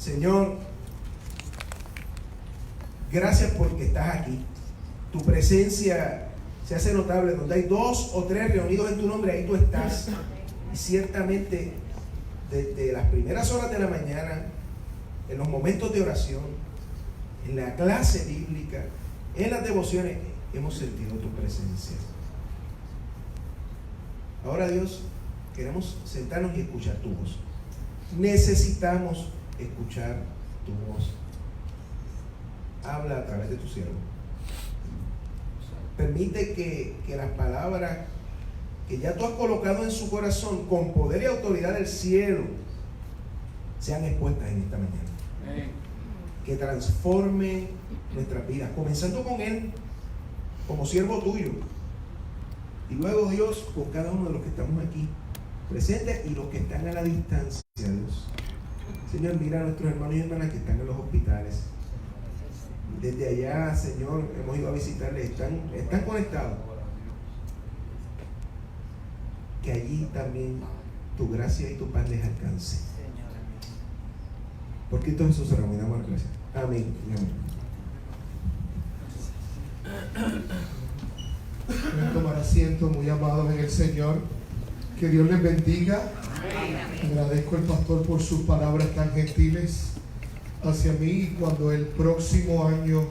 Señor, gracias porque estás aquí. Tu presencia se hace notable. Donde hay 2 o 3 reunidos en tu nombre, ahí tú estás. Y ciertamente, desde las primeras horas de la mañana, en los momentos de oración, en la clase bíblica, en las devociones, hemos sentido tu presencia. Ahora, Dios, queremos sentarnos y escuchar tu voz. Necesitamos escuchar tu voz. Habla a través de tu siervo. Permite que las palabras que ya tú has colocado en su corazón con poder y autoridad del cielo sean expuestas en esta mañana. Amén. Que transforme nuestras vidas, comenzando con Él como siervo tuyo, y luego, Dios, con cada uno de los que estamos aquí presentes y los que están a la distancia, Dios. Señor, mira a nuestros hermanos y hermanas que están en los hospitales. Desde allá, Señor, hemos ido a visitarles, están conectados. Que allí también tu gracia y tu paz les alcance. Por Cristo Jesús oramos y damos las gracias. Amén y amén. Pueden tomar asiento, muy amados en el Señor. Que Dios les bendiga. Agradezco al pastor por sus palabras tan gentiles hacia mí, y cuando el próximo año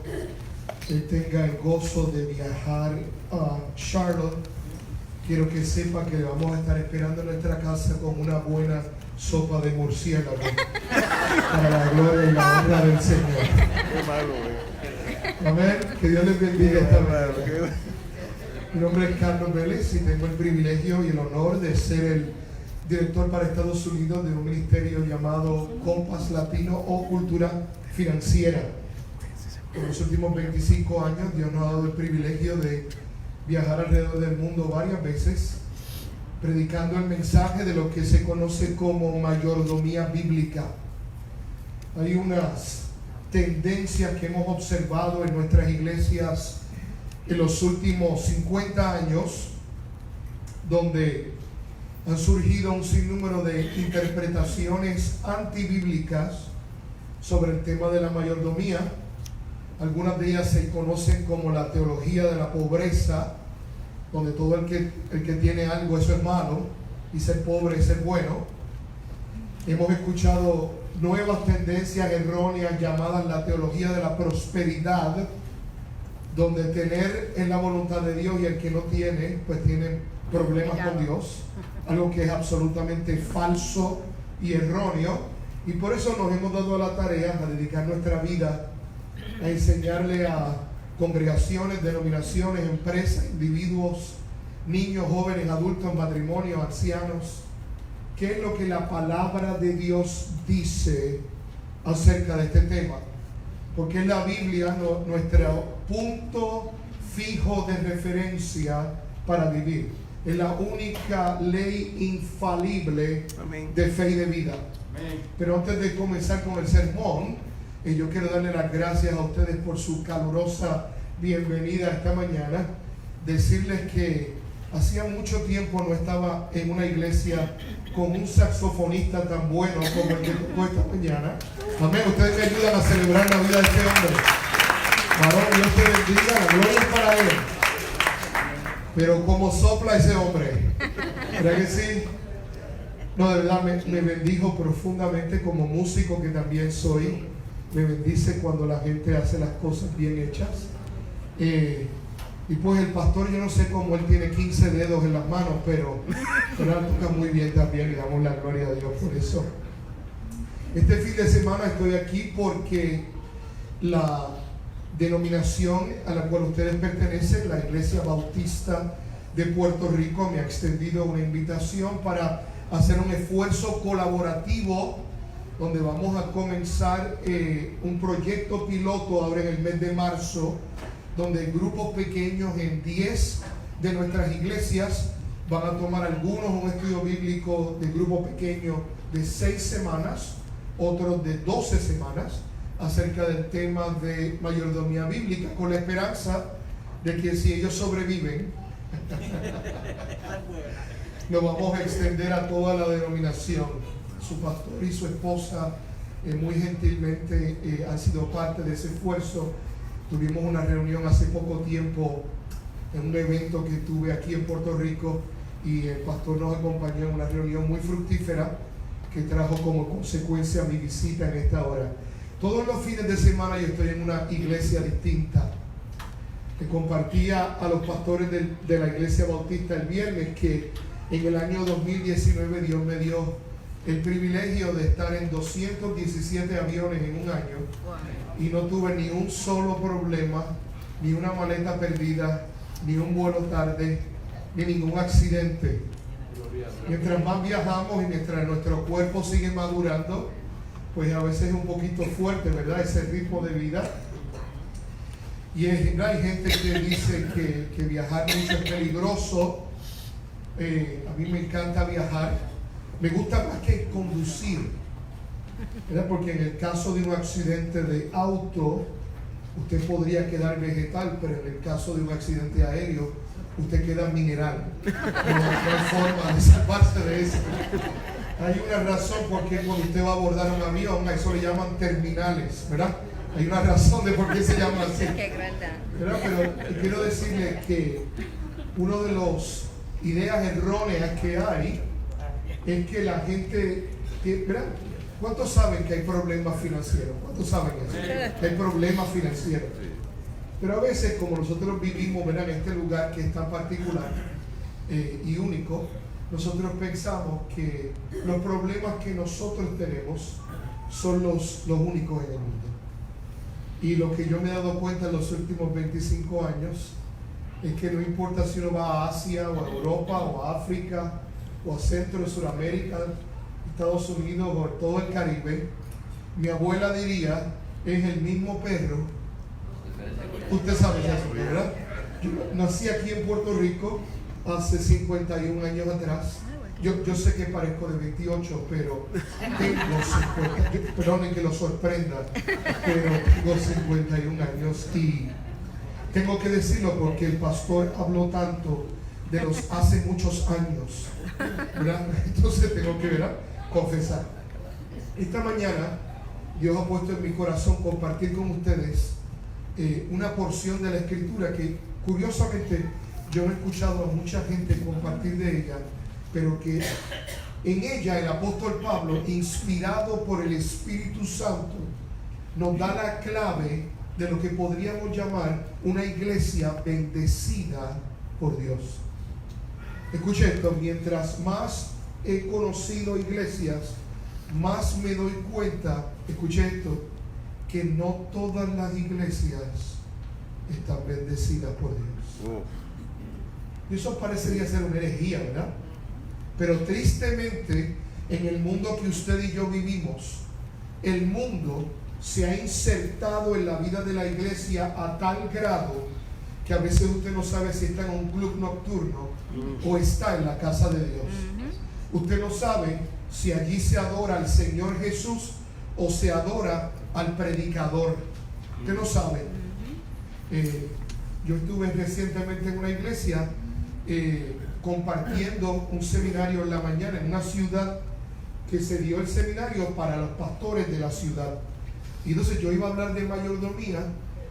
él tenga el gozo de viajar a Charlotte, quiero que sepa que le vamos a estar esperando en nuestra casa con una buena sopa de murciélago para la gloria y la honra del Señor. Amén. Que Dios les bendiga esta mañana. Mi nombre es Carlos Vélez y tengo el privilegio y el honor de ser el director para Estados Unidos de un ministerio llamado Compass Latino o Cultura Financiera. En los últimos 25 años Dios nos ha dado el privilegio de viajar alrededor del mundo varias veces, predicando el mensaje de lo que se conoce como mayordomía bíblica. Hay unas tendencias que hemos observado en nuestras iglesias en los últimos 50 años, donde han surgido un sinnúmero de interpretaciones antibíblicas sobre el tema de la mayordomía. Algunas de ellas se conocen como la teología de la pobreza, donde todo el que tiene algo, eso es malo, y ser pobre es ser bueno. Hemos escuchado nuevas tendencias erróneas llamadas la teología de la prosperidad, donde tener es la voluntad de Dios y el que no tiene, pues tiene problemas con Dios, algo que es absolutamente falso y erróneo. Y por eso nos hemos dado a la tarea de dedicar nuestra vida a enseñarle a congregaciones, denominaciones, empresas, individuos, niños, jóvenes, adultos, matrimonios, ancianos, qué es lo que la palabra de Dios dice acerca de este tema. Porque es la Biblia nuestro punto fijo de referencia para vivir. Es la única ley infalible de fe y de vida. Amén. Pero antes de comenzar con el sermón, yo quiero darle las gracias a ustedes por su calurosa bienvenida esta mañana. Decirles que hacía mucho tiempo no estaba en una iglesia con un saxofonista tan bueno como el que tocó esta mañana. Amén. Ustedes me ayudan a celebrar la vida de este hombre. Varón, Dios te bendiga, la gloria es para él. Pero como sopla ese hombre, ¿verdad que sí? No, de verdad me bendijo profundamente como músico que también soy. Me bendice cuando la gente hace las cosas bien hechas. Y pues el pastor, yo no sé cómo él tiene 15 dedos en las manos, pero él toca muy bien también y damos la gloria a Dios por eso. Este fin de semana estoy aquí porque la denominación a la cual ustedes pertenecen, la Iglesia Bautista de Puerto Rico, me ha extendido una invitación para hacer un esfuerzo colaborativo donde vamos a comenzar un proyecto piloto ahora en el mes de marzo, donde grupos pequeños en 10 de nuestras iglesias van a tomar algunos un estudio bíblico de grupo pequeño de 6 semanas, otros de 12 semanas, acerca del tema de mayordomía bíblica, con la esperanza de que si ellos sobreviven, lo vamos a extender a toda la denominación. Su pastor y su esposa muy gentilmente han sido parte de ese esfuerzo. Tuvimos una reunión hace poco tiempo en un evento que tuve aquí en Puerto Rico y el pastor nos acompañó en una reunión muy fructífera que trajo como consecuencia mi visita en esta hora. Todos los fines de semana yo estoy en una iglesia distinta. Que compartía a los pastores de la iglesia bautista el viernes que en el año 2019 Dios me dio el privilegio de estar en 217 aviones en un año y no tuve ni un solo problema, ni una maleta perdida, ni un vuelo tarde, ni ningún accidente. Mientras más viajamos y mientras nuestro cuerpo sigue madurando, pues a veces es un poquito fuerte, ¿verdad? Ese ritmo de vida. Y hay gente que dice que viajar mucho es peligroso. A mí me encanta viajar. Me gusta más que conducir, ¿verdad? Porque en el caso de un accidente de auto, usted podría quedar vegetal, pero en el caso de un accidente aéreo, usted queda mineral. No hay forma de salvarse de eso. Hay una razón por qué cuando usted va a abordar un avión, a eso le llaman terminales, ¿verdad? Hay una razón de por qué se llama así. ¿Verdad? Pero quiero decirle que una de las ideas erróneas que hay es que la gente, ¿verdad? ¿Cuántos saben que hay problemas financieros? ¿Cuántos saben eso? Que hay problemas financieros. Pero a veces, como nosotros vivimos, ¿verdad?, en este lugar que es tan particular y único, nosotros pensamos que los problemas que nosotros tenemos son los únicos en el mundo. Y lo que yo me he dado cuenta en los últimos 25 años es que no importa si uno va a Asia o a Europa o a África o a Centro y Sudamérica, Estados Unidos o todo el Caribe, mi abuela diría, es el mismo perro. Usted sabe eso, ¿verdad? Yo nací aquí en Puerto Rico hace 51 años atrás. Yo sé que parezco de 28, pero tengo 50, perdonen que lo sorprenda, pero tengo 51 años y tengo que decirlo porque el pastor habló tanto de los hace muchos años, ¿verdad? Entonces tengo que, ¿verdad?, confesar. Esta mañana Dios ha puesto en mi corazón compartir con ustedes una porción de la Escritura que curiosamente yo no he escuchado a mucha gente compartir de ella, pero que en ella el apóstol Pablo, inspirado por el Espíritu Santo, nos da la clave de lo que podríamos llamar una iglesia bendecida por Dios. Escuche esto, mientras más he conocido iglesias, más me doy cuenta, escuche esto, que no todas las iglesias están bendecidas por Dios. Y eso parecería ser una herejía, ¿verdad? Pero tristemente, en el mundo que usted y yo vivimos, el mundo se ha insertado en la vida de la iglesia a tal grado que a veces usted no sabe si está en un club nocturno o está en la casa de Dios. Usted no sabe si allí se adora al Señor Jesús o se adora al predicador. Usted no sabe. Yo estuve recientemente en una iglesia compartiendo un seminario en la mañana en una ciudad que se dio el seminario para los pastores de la ciudad. Y entonces yo iba a hablar de mayordomía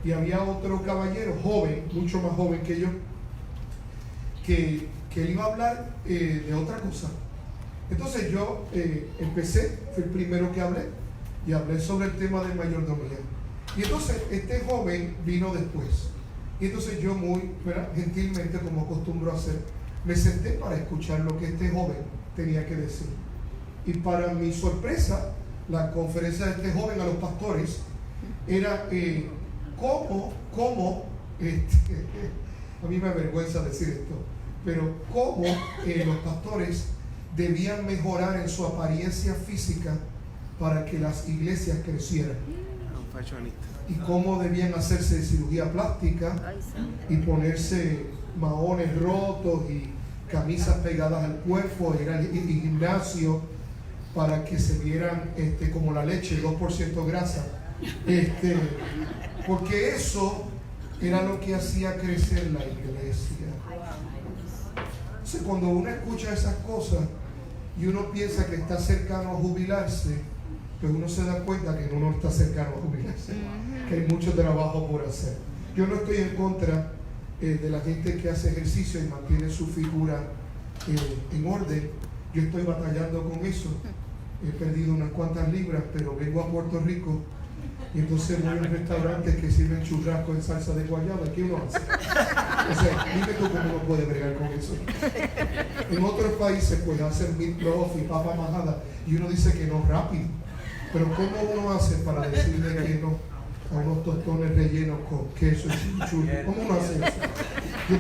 y había otro caballero joven, mucho más joven que yo, que él iba a hablar de otra cosa. Entonces yo empecé, fui el primero que hablé y hablé sobre el tema de mayordomía. Y entonces este joven vino después. Y entonces yo muy, ¿verdad?, gentilmente, como acostumbro a hacer, me senté para escuchar lo que este joven tenía que decir. Y para mi sorpresa, la conferencia de este joven a los pastores era cómo a mí me avergüenza decir esto, pero cómo los pastores debían mejorar en su apariencia física para que las iglesias crecieran. Y cómo debían hacerse cirugía plástica y ponerse maones rotos y camisas pegadas al cuerpo, ir al gimnasio para que se vieran como la leche, 2% grasa. Porque eso era lo que hacía crecer la iglesia. Entonces, cuando uno escucha esas cosas y uno piensa que está cercano a jubilarse, pues uno se da cuenta que uno está cercano a jubilarse, que hay mucho trabajo por hacer. Yo no estoy en contra de la gente que hace ejercicio y mantiene su figura en orden. Yo estoy batallando con eso. He perdido unas cuantas libras, pero vengo a Puerto Rico y entonces voy a un restaurante que sirven churrasco en salsa de guayaba. ¿Qué uno hace? O sea, dime tú cómo uno puede bregar con eso. En otros países pues hacen meatloaf y papa majada y uno dice que no rápido. Pero ¿cómo uno hace para decirle que no a unos tostones rellenos con queso y chimichurri? ¿Cómo uno hace eso?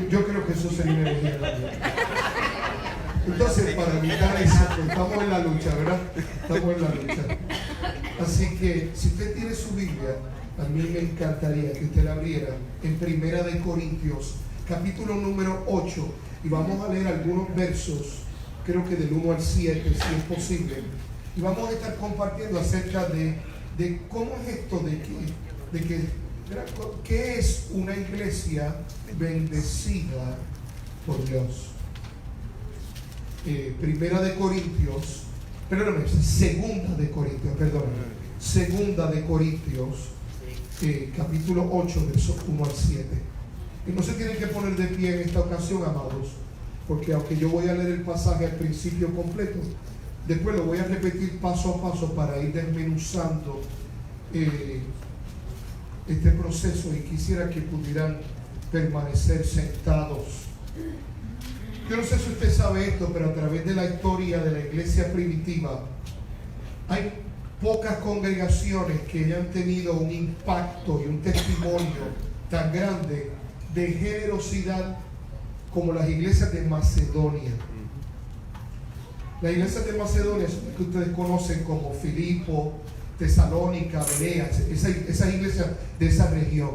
Yo creo que eso sería una herejía también. Entonces, para evitar eso, pues, estamos en la lucha, ¿verdad? Estamos en la lucha. Así que, si usted tiene su Biblia, a mí me encantaría que usted la abriera en Primera de Corintios, capítulo número 8, y vamos a leer algunos versos, creo que del 1 al 7, si es posible. Y vamos a estar compartiendo acerca de cómo es esto, ¿qué es una iglesia bendecida por Dios? Segunda de Corintios, capítulo 8, versos 1 al 7. Y no se tienen que poner de pie en esta ocasión, amados, porque aunque yo voy a leer el pasaje al principio completo, después lo voy a repetir paso a paso para ir desmenuzando este proceso, y quisiera que pudieran permanecer sentados. Yo no sé si usted sabe esto, pero a través de la historia de la iglesia primitiva hay pocas congregaciones que hayan tenido un impacto y un testimonio tan grande de generosidad como las iglesias de Macedonia. Las iglesias de Macedonia son las que ustedes conocen como Filipo, Tesalónica, Berea, esas iglesias de esa región.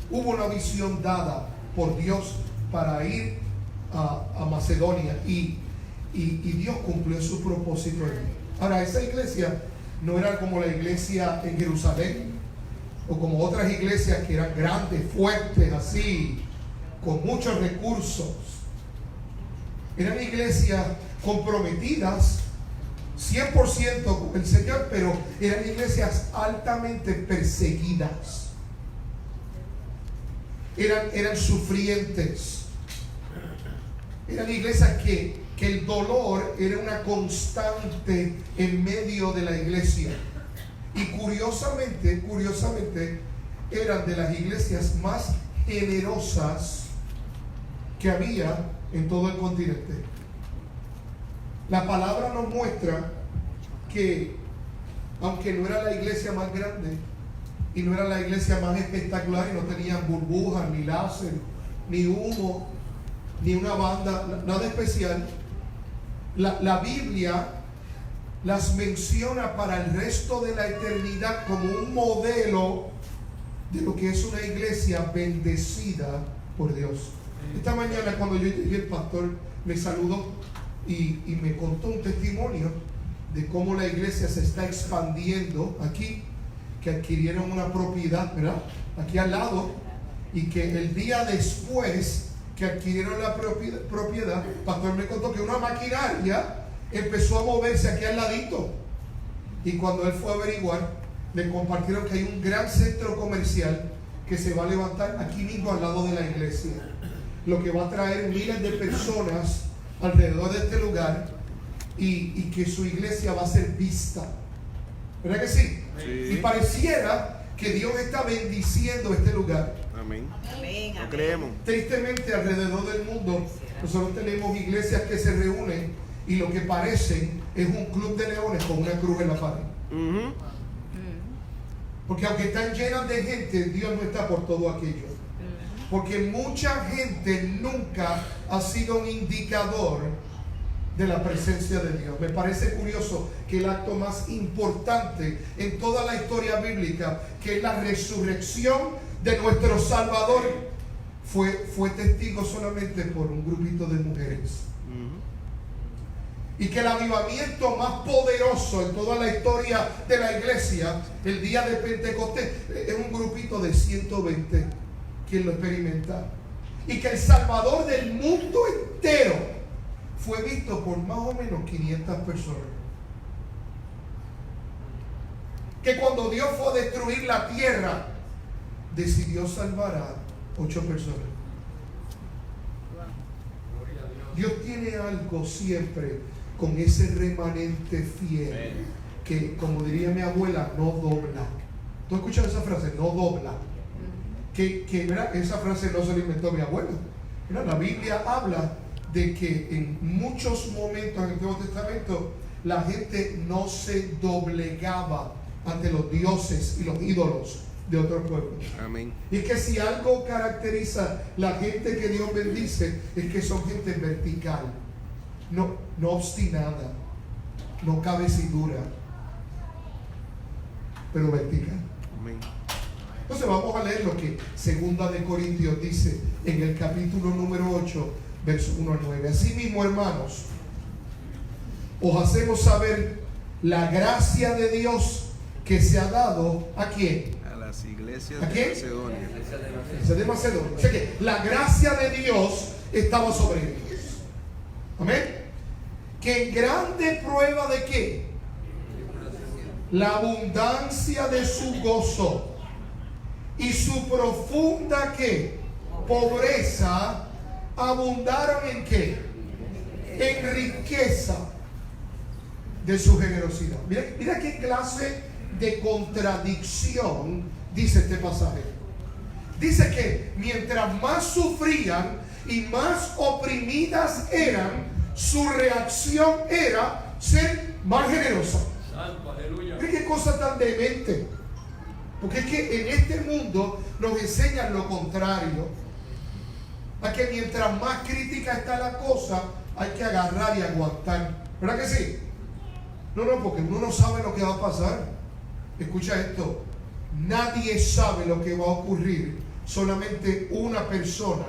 Hubo una visión dada por Dios para ir a Macedonia y Dios cumplió su propósito allí. Ahora, esa iglesia no era como la iglesia en Jerusalén o como otras iglesias que eran grandes, fuertes, así, con muchos recursos. Eran iglesias comprometidas 100% con el Señor, pero eran iglesias altamente perseguidas. Eran sufrientes. Eran iglesias que el dolor era una constante en medio de la iglesia. Y curiosamente, eran de las iglesias más generosas que había en todo el continente. La palabra nos muestra que, aunque no era la iglesia más grande y no era la iglesia más espectacular y no tenían burbujas, ni láser, ni humo, ni una banda, nada especial, la Biblia las menciona para el resto de la eternidad como un modelo de lo que es una iglesia bendecida por Dios. Esta mañana, cuando yo llegué, el pastor me saludó y me contó un testimonio de cómo la iglesia se está expandiendo aquí, que adquirieron una propiedad, ¿verdad?, aquí al lado, y que el día después que adquirieron la propiedad, el pastor me contó que una maquinaria empezó a moverse aquí al ladito, y cuando él fue a averiguar, le compartieron que hay un gran centro comercial que se va a levantar aquí mismo al lado de la iglesia, lo que va a traer miles de personas alrededor de este lugar, y que su iglesia va a ser vista. ¿Verdad que sí? Sí. Y pareciera que Dios está bendiciendo este lugar. Amén. Amén. Lo creemos. Tristemente, alrededor del mundo nosotros tenemos iglesias que se reúnen y lo que parecen es un club de leones con una cruz en la pared. Porque aunque están llenas de gente, Dios no está por todo aquello. Porque mucha gente nunca ha sido un indicador de la presencia de Dios. Me parece curioso que el acto más importante en toda la historia bíblica, que es la resurrección de nuestro Salvador, fue testigo solamente por un grupito de mujeres. Y que el avivamiento más poderoso en toda la historia de la iglesia, el día de Pentecostés, es un grupito de 120 quien lo experimenta. Y que el Salvador del mundo entero fue visto por más o menos 500 personas. que cuando Dios fue a destruir la tierra, decidió salvar a 8 personas. Dios tiene algo siempre con ese remanente fiel que, como diría mi abuela, no dobla. ¿Tú has escuchado esa frase? No dobla. Que ¿verdad? Esa frase no se la inventó mi abuela. ¿Verdad? La Biblia habla de que en muchos momentos en el Nuevo Testamento la gente no se doblegaba ante los dioses y los ídolos de otros pueblos. Amén. Y es que si algo caracteriza la gente que Dios bendice, es que son gente vertical, no obstinada, no cabecidura, pero vertical. Amén. Entonces vamos a leer lo que 2 de Corintios dice en el capítulo número 8, verso 1 al 9. Asimismo, hermanos, os hacemos saber la gracia de Dios que se ha dado ¿a quién? A las iglesias ¿A de quién? Macedonia. De Macedonia. O sea que la gracia de Dios estaba sobre ellos. Amén. Que en grande prueba de qué? La abundancia de su gozo y su profunda ¿qué? Pobreza abundaron en qué? En riqueza de su generosidad. Mira qué clase de contradicción dice este pasaje. Dice que mientras más sufrían y más oprimidas eran, su reacción era ser más generosa. Mira qué cosa tan demente. Porque es que en este mundo nos enseñan lo contrario. A que mientras más crítica está la cosa, hay que agarrar y aguantar. ¿Verdad que sí? No, porque uno no sabe lo que va a pasar. Escucha esto. Nadie sabe lo que va a ocurrir. Solamente una persona.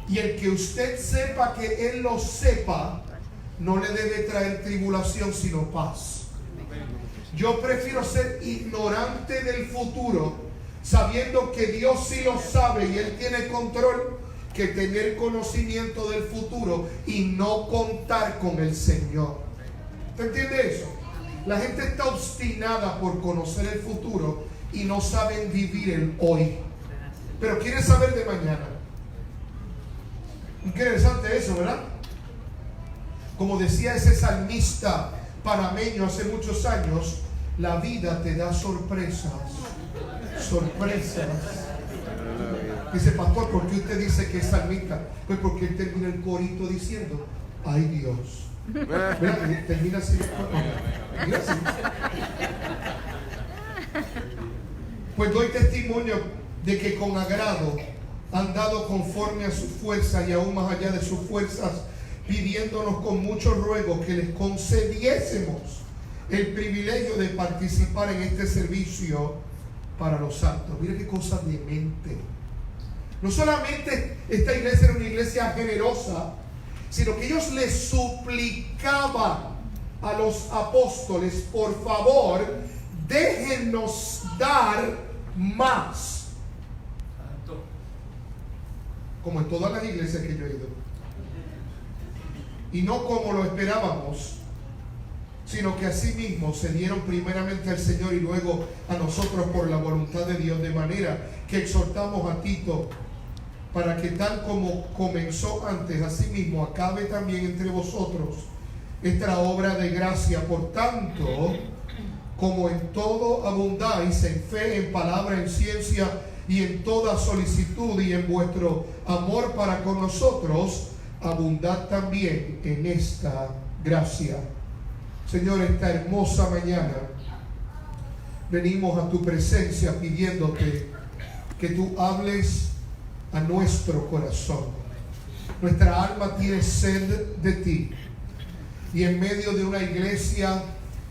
Y el que usted sepa que él lo sepa, no le debe traer tribulación, sino paz. Yo prefiero ser ignorante del futuro, sabiendo que Dios sí lo sabe y Él tiene control, que tener conocimiento del futuro y no contar con el Señor. ¿Te entiende eso? La gente está obstinada por conocer el futuro y no saben vivir el hoy, pero quieren saber de mañana. Interesante eso, ¿verdad? Como decía ese salmista panameño hace muchos años, la vida te da sorpresas. Dice, pastor, ¿por qué usted dice que es salmista? Pues porque él termina el corito diciendo, ay Dios. ¿Verdad? Termina así. Mira así. Pues doy testimonio de que con agrado han dado conforme a sus fuerzas y aún más allá de sus fuerzas, pidiéndonos con mucho ruego que les concediésemos el privilegio de participar en este servicio para los santos. Mira qué cosa de mente. No solamente esta iglesia era una iglesia generosa, sino que ellos les suplicaban a los apóstoles, por favor, déjennos dar más. Como en todas las iglesias que yo he ido. Y no como lo esperábamos, sino que así mismo se dieron primeramente al Señor y luego a nosotros por la voluntad de Dios, de manera que exhortamos a Tito para que tal como comenzó antes, así mismo acabe también entre vosotros esta obra de gracia. Por tanto, como en todo abundáis en fe, en palabra, en ciencia y en toda solicitud y en vuestro amor para con nosotros, abundad también en esta gracia. Señor, esta hermosa mañana venimos a tu presencia pidiéndote que tú hables a nuestro corazón. Nuestra alma tiene sed de ti, y en medio de una iglesia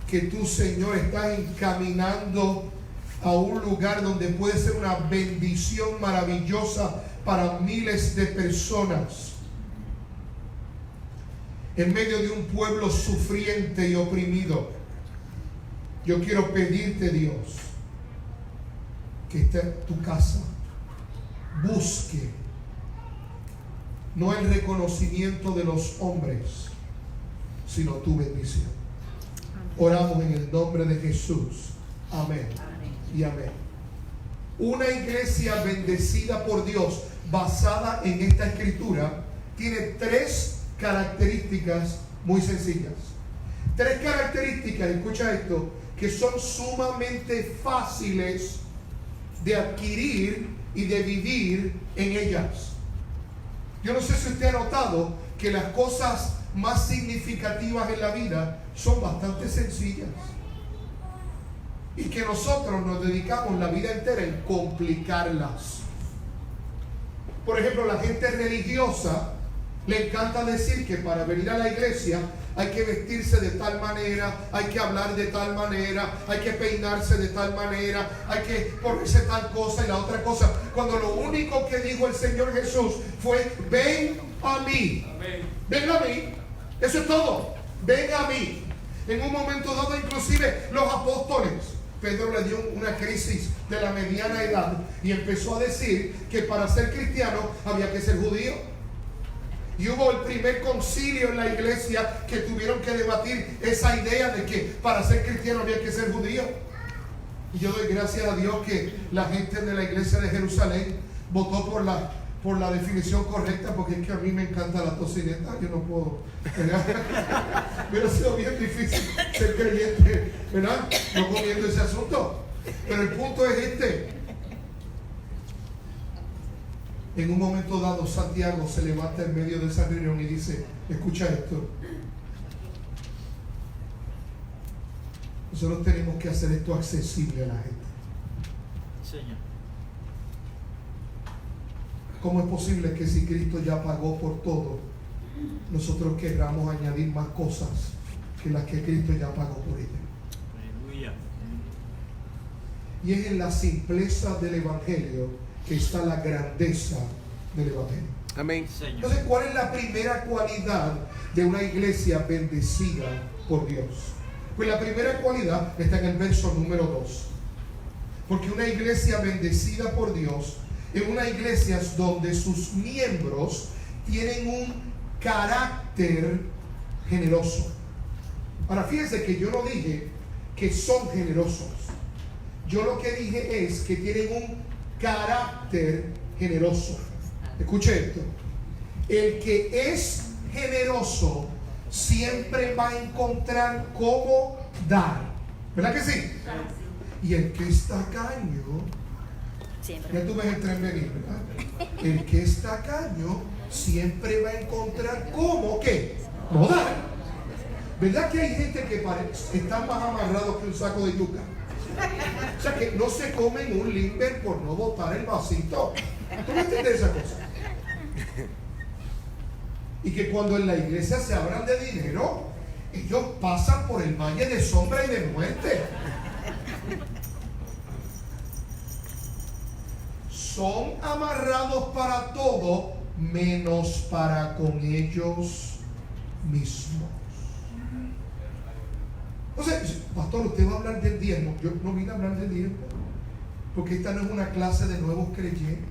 que tú, Señor, estás encaminando a un lugar donde puede ser una bendición maravillosa para miles de personas, en medio de un pueblo sufriente y oprimido, yo quiero pedirte, Dios, que esta tu casa busque no el reconocimiento de los hombres, sino tu bendición. Oramos en el nombre de Jesús. Amén. Y amén. Una iglesia bendecida por Dios, basada en esta escritura, tiene 3 características muy sencillas. 3 características, escucha esto, que son sumamente fáciles de adquirir y de vivir en ellas. Yo no sé si usted ha notado que las cosas más significativas en la vida son bastante sencillas y que nosotros nos dedicamos la vida entera en complicarlas. Por ejemplo, la gente religiosa le encanta decir que para venir a la iglesia hay que vestirse de tal manera, hay que hablar de tal manera, hay que peinarse de tal manera, hay que ponerse tal cosa y la otra cosa, cuando lo único que dijo el Señor Jesús fue: ven a mí. Amén. Ven a mí. Eso es todo. Ven a mí. En un momento dado, inclusive los apóstoles, Pedro le dio una crisis de la mediana edad y empezó a decir que para ser cristiano había que ser judío. Y hubo el primer concilio en la iglesia que tuvieron que debatir esa idea de que para ser cristiano había que ser judío. Y yo doy gracias a Dios que la gente de la iglesia de Jerusalén votó por la definición correcta, porque es que a mí me encanta la tocineta. Yo no puedo, ¿verdad? Hubiera sido bien difícil ser creyente, ¿verdad? No comiendo ese asunto. Pero el punto es este. En un momento dado, Santiago se levanta en medio de esa reunión y dice: escucha esto. Nosotros tenemos que hacer esto accesible a la gente. Señor. ¿Cómo es posible que si Cristo ya pagó por todo, nosotros querramos añadir más cosas que las que Cristo ya pagó por ella? Aleluya. Y es en la simpleza del Evangelio que está la grandeza del Evangelio. Amén. Entonces, ¿cuál es la primera cualidad de una iglesia bendecida por Dios? Pues la primera cualidad está en el verso número 2. Porque una iglesia bendecida por Dios es una iglesia donde sus miembros tienen un carácter generoso. Ahora, fíjense que yo no dije que son generosos. Yo lo que dije es que tienen un carácter generoso. Escuche esto. El que es generoso siempre va a encontrar cómo dar. ¿Verdad que sí? Y el que es tacaño, ya tú ves el tren venir, ¿verdad? El que es tacaño siempre va a encontrar cómo, ¿qué? No dar. ¿Verdad que hay gente que están más amarrados que un saco de yuca? O sea, que no se comen un limber por no botar el vasito. ¿Tú me entiendes esa cosa? Y que cuando en la iglesia se hablan de dinero, ellos pasan por el valle de sombra y de muerte. Son amarrados para todo, menos para con ellos mismos. Entonces, pastor, usted va a hablar del diezmo. Yo no vine a hablar del diezmo, porque esta no es una clase de nuevos creyentes.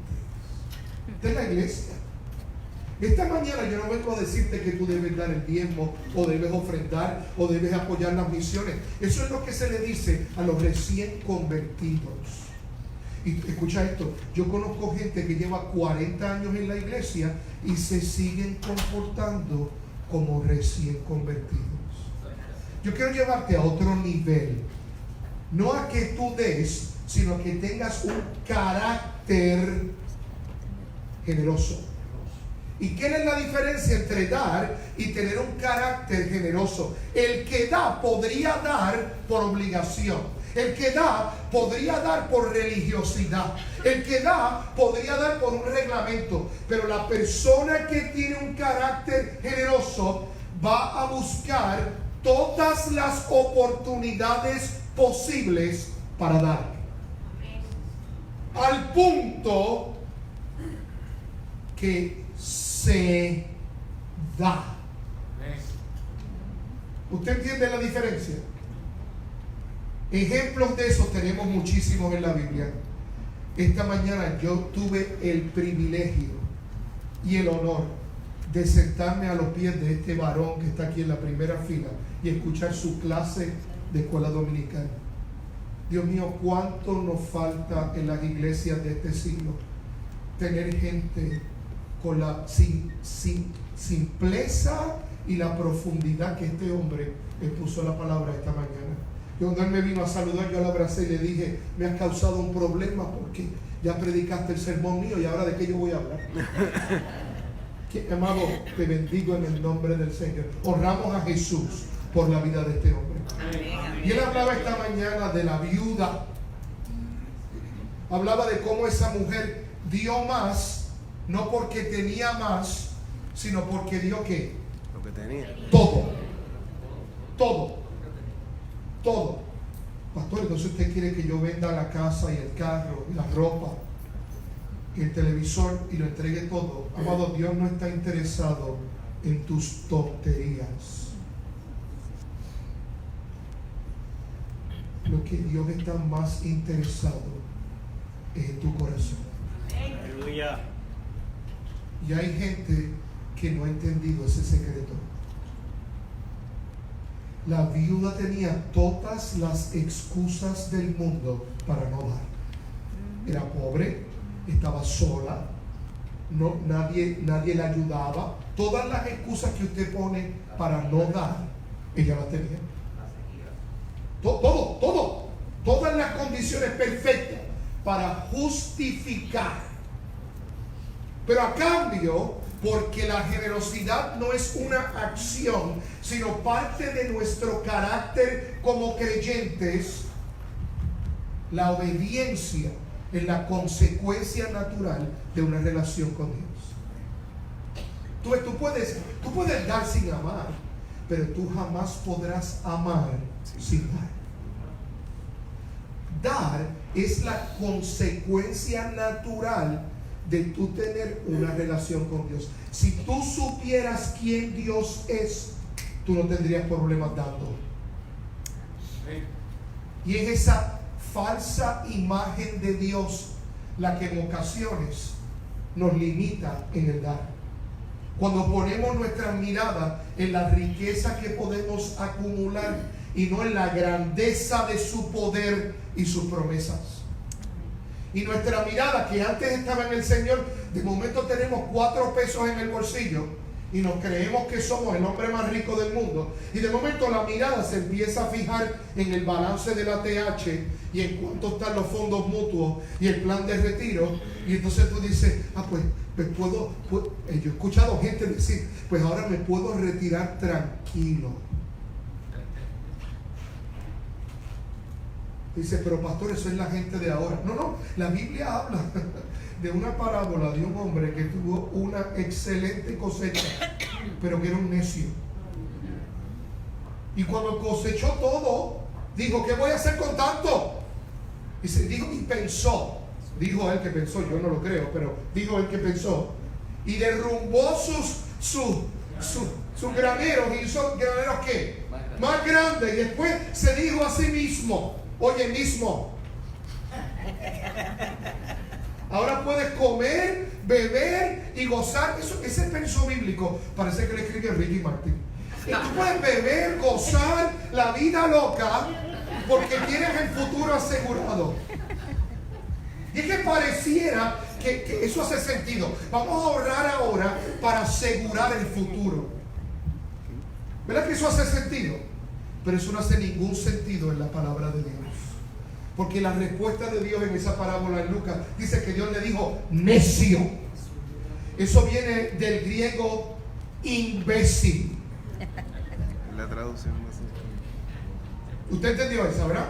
Esta es la iglesia. Esta mañana yo no vengo a decirte que tú debes dar el diezmo, o debes ofrendar, o debes apoyar las misiones. Eso es lo que se le dice a los recién convertidos. Y escucha esto, yo conozco gente que lleva 40 años en la iglesia y se siguen comportando como recién convertidos. Yo quiero llevarte a otro nivel. No a que tú des, sino a que tengas un carácter generoso. ¿Y qué es la diferencia entre dar y tener un carácter generoso? El que da podría dar por obligación. El que da podría dar por religiosidad. El que da podría dar por un reglamento. Pero la persona que tiene un carácter generoso va a buscar todas las oportunidades posibles para dar. Al punto que se da. ¿Usted entiende la diferencia? Ejemplos de esos tenemos muchísimos en la Biblia. Esta mañana yo tuve el privilegio y el honor de sentarme a los pies de este varón que está aquí en la primera fila y escuchar su clase de escuela dominical. Dios mío, cuánto nos falta en las iglesias de este siglo tener gente con la simpleza y la profundidad que este hombre expuso la palabra esta mañana. Y cuando él me vino a saludar, yo lo abracé y le dije: me has causado un problema porque ya predicaste el sermón mío y ahora de qué yo voy a hablar. Amado, te bendigo en el nombre del Señor. Honramos a Jesús por la vida de este hombre. Y él hablaba esta mañana de la viuda. Hablaba de cómo esa mujer dio más, no porque tenía más, sino porque dio ¿qué? Lo que tenía. Todo. Pastor, entonces usted quiere que yo venda la casa y el carro y la ropa y el televisor y lo entregue todo. Amado, Dios no está interesado en tus tonterías. Lo que Dios está más interesado es en tu corazón. Aleluya. Y hay gente que no ha entendido ese secreto. La viuda tenía todas las excusas del mundo para no dar. Era pobre, estaba sola, nadie la ayudaba. Todas las excusas que usted pone para no dar, ella las tenía. Todo. Todas las condiciones perfectas para justificar. Pero a cambio, porque la generosidad no es una acción, sino parte de nuestro carácter como creyentes, la obediencia es la consecuencia natural de una relación con Dios. Tú puedes dar sin amar, pero tú jamás podrás amar sin dar. Dar es la consecuencia natural de tú tener una relación con Dios. Si tú supieras quién Dios es, tú no tendrías problemas dando. Y es esa falsa imagen de Dios la que en ocasiones nos limita en el dar. Cuando ponemos nuestra mirada en la riqueza que podemos acumular y no en la grandeza de su poder y sus promesas. Y nuestra mirada, que antes estaba en el Señor, de momento tenemos 4 pesos en el bolsillo y nos creemos que somos el hombre más rico del mundo. Y de momento la mirada se empieza a fijar en el balance de la TH y en cuánto están los fondos mutuos y el plan de retiro. Y entonces tú dices: pues yo he escuchado gente decir: pues ahora me puedo retirar tranquilo. Dice: pero pastor, eso es la gente de ahora. No, la Biblia habla de una parábola de un hombre que tuvo una excelente cosecha, pero que era un necio. Y cuando cosechó todo, dijo: ¿qué voy a hacer con tanto? Y pensó, dijo él que pensó, yo no lo creo, pero dijo él que pensó, y derrumbó sus graneros, y hizo graneros ¿qué? Más grandes. Y después se dijo a sí mismo: oye, mismo, ahora puedes comer, beber y gozar. Ese verso bíblico parece que le escribió Ricky Martin. Y tú puedes beber, gozar la vida loca porque tienes el futuro asegurado. Y es que pareciera que eso hace sentido. Vamos a ahorrar ahora para asegurar el futuro. ¿Verdad que eso hace sentido? Pero eso no hace ningún sentido en la palabra de Dios. Porque la respuesta de Dios en esa parábola en Lucas dice que Dios le dijo: necio. Eso viene del griego imbécil. La traducción más. ¿Usted entendió eso, verdad?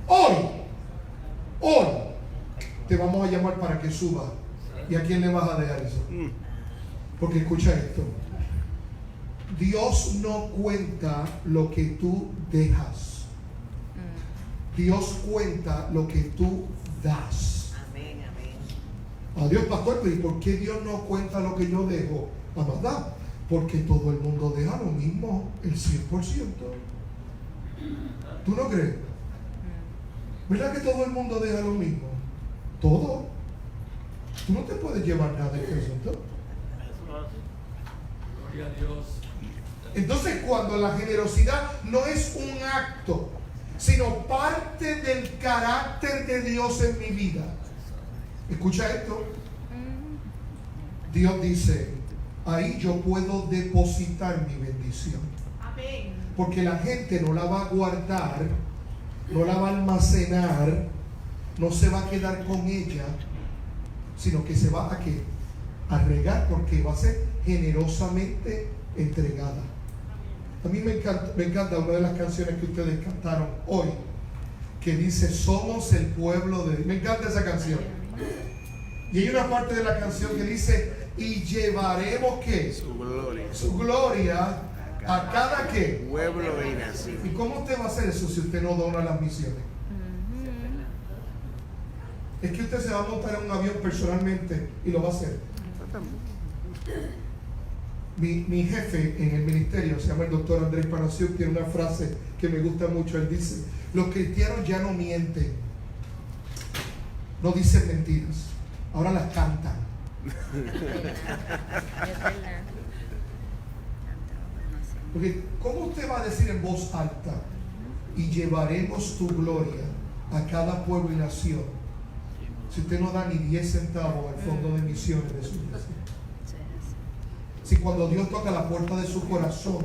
Hoy te vamos a llamar para que suba. ¿Y a quién le vas a dejar eso? Porque escucha esto: Dios no cuenta lo que tú dejas. Dios cuenta lo que tú das. Amén, amén. Adiós, pastor, pero ¿y por qué Dios no cuenta lo que yo dejo? La verdad, porque todo el mundo deja lo mismo, el 100%. ¿Tú no crees? ¿Verdad que todo el mundo deja lo mismo? Todo. Tú no te puedes llevar nada de eso. Gloria a Dios. Entonces, cuando la generosidad no es un acto, sino parte del carácter de Dios en mi vida. Escucha esto. Dios dice, ahí yo puedo depositar mi bendición. Amén. Porque la gente no la va a guardar, no la va a almacenar, no se va a quedar con ella, sino que se va a ¿qué? A regar, porque va a ser generosamente entregada. A mí me encanta una de las canciones que ustedes cantaron hoy, que dice, somos el pueblo de Dios. Me encanta esa canción. Y hay una parte de la canción que dice, y llevaremos ¿qué? Su gloria a cada ¿qué? Pueblo y nación. ¿Y cómo usted va a hacer eso si usted no dona las misiones? Es que usted se va a montar en un avión personalmente y lo va a hacer. Mi jefe en el ministerio, se llama el doctor Andrés Panasiuk, tiene una frase que me gusta mucho. Él dice, los cristianos ya no mienten, no dicen mentiras, ahora las cantan. Porque ¿cómo usted va a decir en voz alta, y llevaremos tu gloria a cada pueblo y nación, si usted no da ni 10 centavos al fondo de misiones de su iglesia? Si cuando Dios toca la puerta de su corazón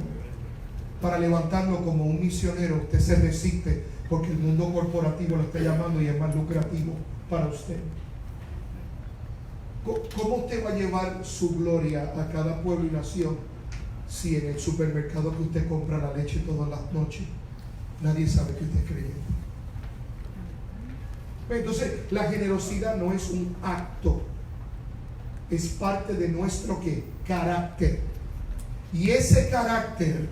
para levantarlo como un misionero, usted se resiste porque el mundo corporativo lo está llamando y es más lucrativo para usted. ¿Cómo usted va a llevar su gloria a cada pueblo y nación si en el supermercado que usted compra la leche todas las noches nadie sabe que usted es creyente? Entonces, la generosidad no es un acto, es parte de nuestro ¿qué? Carácter. Y ese carácter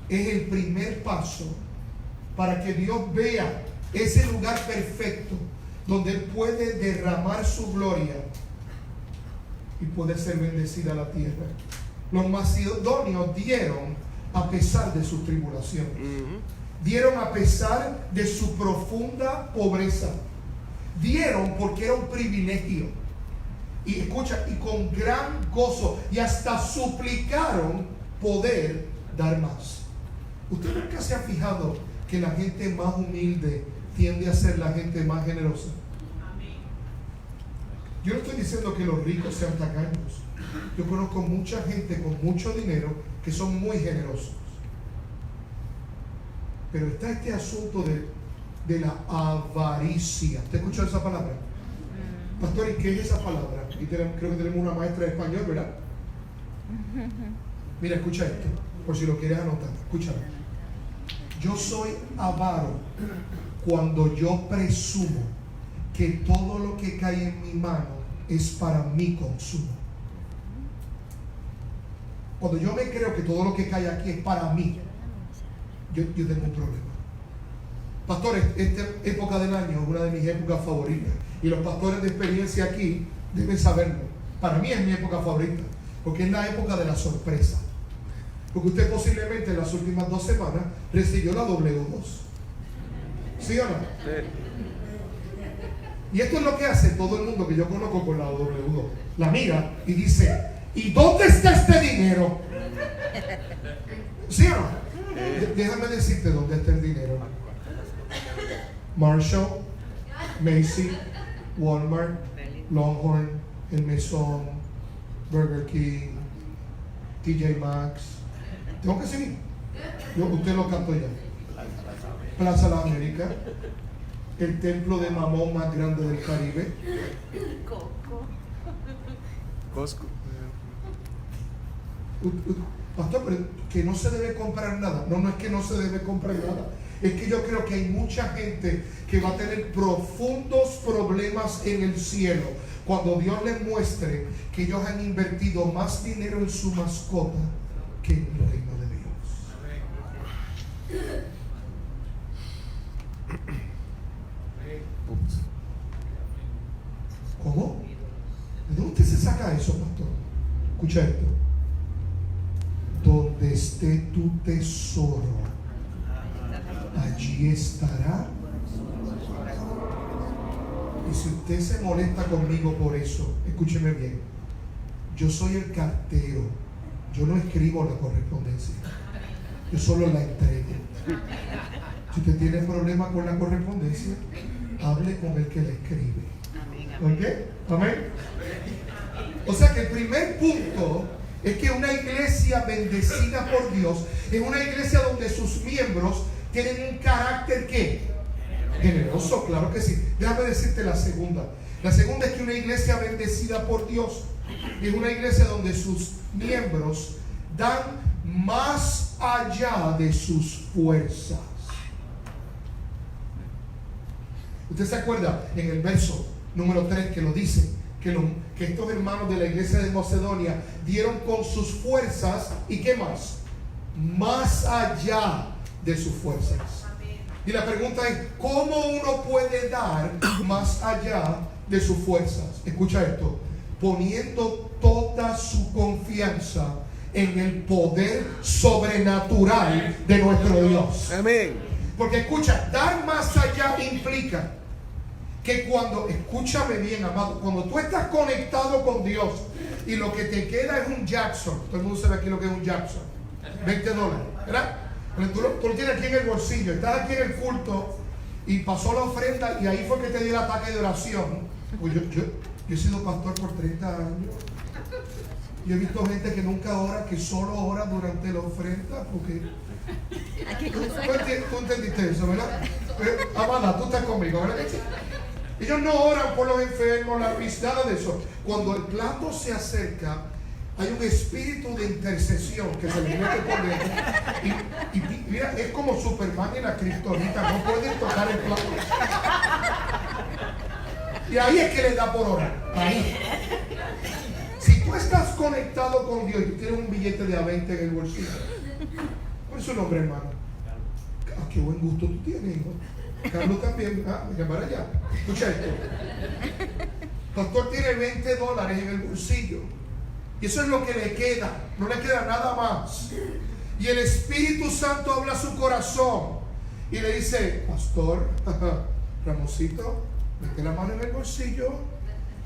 es el primer paso para que Dios vea ese lugar perfecto donde Él puede derramar su gloria y puede ser bendecida la tierra. Los macedonios dieron a pesar de sus tribulaciones. Dieron a pesar de su profunda pobreza. Dieron porque era un privilegio. Y escucha, y con gran gozo, y hasta suplicaron poder dar más. ¿Usted nunca se ha fijado que la gente más humilde tiende a ser la gente más generosa? Yo no estoy diciendo que los ricos sean tacaños. Yo conozco mucha gente con mucho dinero que son muy generosos. Pero está este asunto de la avaricia. ¿Usted escuchó esa palabra? Pastor, ¿y qué es esa palabra? Y creo que tenemos una maestra de español, ¿verdad? Mira, escucha esto, por si lo quieres anotar. Escúchalo. Yo soy avaro cuando yo presumo que todo lo que cae en mi mano es para mi consumo. Cuando yo me creo que todo lo que cae aquí es para mí, yo tengo un problema. Pastores, esta época del año es una de mis épocas favoritas. Y los pastores de experiencia aquí deben saberlo. Para mí es mi época favorita, porque es la época de la sorpresa. Porque usted posiblemente en las últimas 2 semanas recibió la W2. ¿Sí o no? Sí. Y esto es lo que hace todo el mundo que yo conozco con la W2. La mira y dice, ¿y dónde está este dinero? ¿Sí o no? Déjame decirte dónde está el dinero. Marshall, Macy, Walmart, Longhorn, El Mesón, Burger King, TJ Maxx. ¿Tengo que seguir? Usted lo cantó ya. Plaza La América, el templo de Mamón más grande del Caribe. Costco. Pastor, pero que no se debe comprar nada. No es que no se debe comprar nada. Es que yo creo que hay mucha gente que va a tener profundos problemas en el cielo cuando Dios les muestre que ellos han invertido más dinero en su mascota que en el reino de Dios. ¿Cómo? ¿De dónde usted se saca eso, pastor? Escucha esto. Donde esté tu tesoro, allí estará. Y si usted se molesta conmigo por eso, escúcheme bien. Yo soy el cartero. Yo no escribo la correspondencia. Yo solo la entrego. Si usted tiene problemas con la correspondencia, hable con el que le escribe. ¿Ok? Amén. O sea que el primer punto es que una iglesia bendecida por Dios es una iglesia donde sus miembros tienen un carácter ¿qué? Generoso, claro que sí. Déjame decirte la segunda. La segunda es que una iglesia bendecida por Dios es una iglesia donde sus miembros dan más allá de sus fuerzas. ¿Usted se acuerda en el verso número 3 que lo dice? Que estos hermanos de la iglesia de Macedonia dieron con sus fuerzas y ¿qué más? Más allá de sus fuerzas. Y la pregunta es, ¿cómo uno puede dar más allá de sus fuerzas? Escucha esto, poniendo toda su confianza en el poder sobrenatural de nuestro Dios. Amén. Porque escucha, dar más allá implica que cuando, escúchame bien, amado, cuando tú estás conectado con Dios y lo que te queda es un Jackson, todo el mundo sabe aquí lo que es un Jackson, $20, ¿verdad? Tú lo tienes aquí en el bolsillo, estás aquí en el culto y pasó la ofrenda y ahí fue que te dio el ataque de oración. Pues yo he sido pastor por 30 años. Yo he visto gente que nunca ora, que solo ora durante la ofrenda, porque tú entendiste eso, ¿verdad? Amada, tú estás conmigo, ¿verdad? Ellos no oran por los enfermos, nada de eso. Cuando el plato se acerca, hay un espíritu de intercesión que se le mete por dentro. Y mira, es como Superman y la kriptonita, no pueden tocar el plato. Y ahí es que les da por orar. Ahí. Si tú estás conectado con Dios y tú tienes un billete de A20 en el bolsillo, ¿cuál es su nombre, hermano? Ah, qué buen gusto tú tienes, hijo. Carlos también. Ah, mira para allá. Escucha esto. Pastor tiene $20 en el bolsillo. Y eso es lo que le queda. No le queda nada más. Y el Espíritu Santo habla a su corazón y le dice, pastor, Ramosito, mete la mano en el bolsillo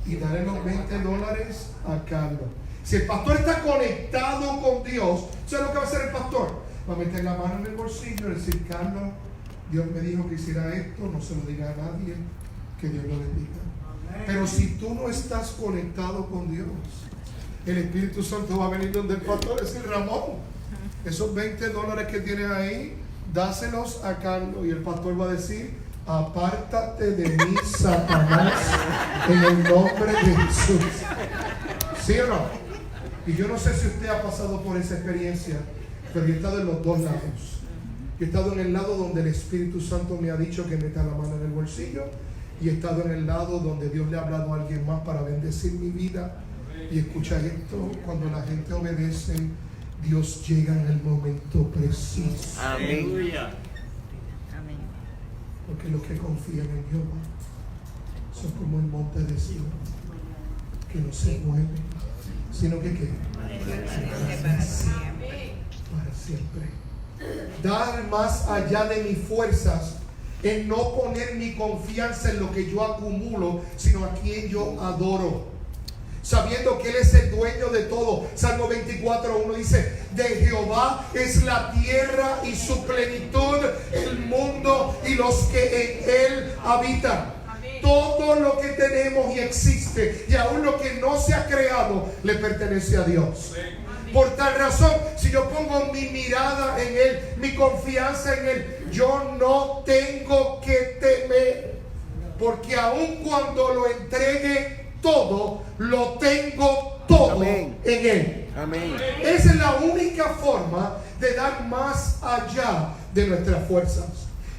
y dale los $20 a Carlos. Si el pastor está conectado con Dios, ¿sabes lo que va a hacer el pastor? Va a meter la mano en el bolsillo y decir, Carlos, Dios me dijo que hiciera esto, no se lo diga a nadie, que Dios lo bendiga. Pero si tú no estás conectado con Dios, el Espíritu Santo va a venir donde el pastor, es el Ramón. Esos $20 que tienes ahí, dáselos a Carlos. Y el pastor va a decir, apártate de mí, Satanás, en el nombre de Jesús. ¿Sí o no? Y yo no sé si usted ha pasado por esa experiencia, pero yo he estado en los dos lados. Yo he estado en el lado donde el Espíritu Santo me ha dicho que meta la mano en el bolsillo, y he estado en el lado donde Dios le ha hablado a alguien más para bendecir mi vida. Y escucha esto, cuando la gente obedece, Dios llega en el momento preciso. Amén. Porque los que confían en Jehová son como el monte de Sion, que no se mueve, sino que ¿qué? Para siempre. Dar más allá de mis fuerzas es no poner mi confianza en lo que yo acumulo, sino a quien yo adoro, sabiendo que Él es el dueño de todo. Salmo 24:1 dice, de Jehová es la tierra y su plenitud, el mundo y los que en Él habitan. Todo lo que tenemos y existe, y aún lo que no se ha creado, le pertenece a Dios. Por tal razón, si yo pongo mi mirada en Él, mi confianza en Él, yo no tengo que temer, porque aun cuando lo entregue todo, lo tengo todo. Amén. En Él. Amén. Esa es la única forma de dar más allá de nuestras fuerzas.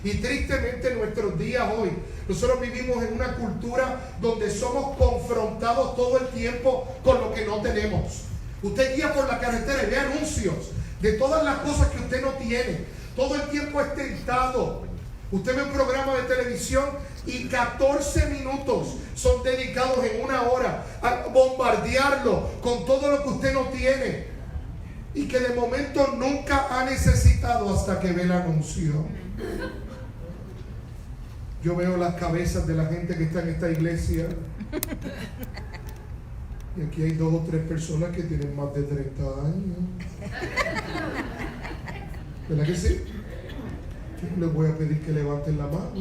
Y tristemente en nuestros días hoy, nosotros vivimos en una cultura donde somos confrontados todo el tiempo con lo que no tenemos. Usted guía por la carretera y ve anuncios de todas las cosas que usted no tiene. Todo el tiempo es tentado. Usted ve un programa de televisión y 14 minutos son dedicados en una hora a bombardearlo con todo lo que usted no tiene y que de momento nunca ha necesitado hasta que ve el anuncio. Yo veo las cabezas de la gente que está en esta iglesia y aquí hay 2 o 3 personas que tienen más de 30 años. ¿Verdad que sí? Yo no les voy a pedir que levanten la mano,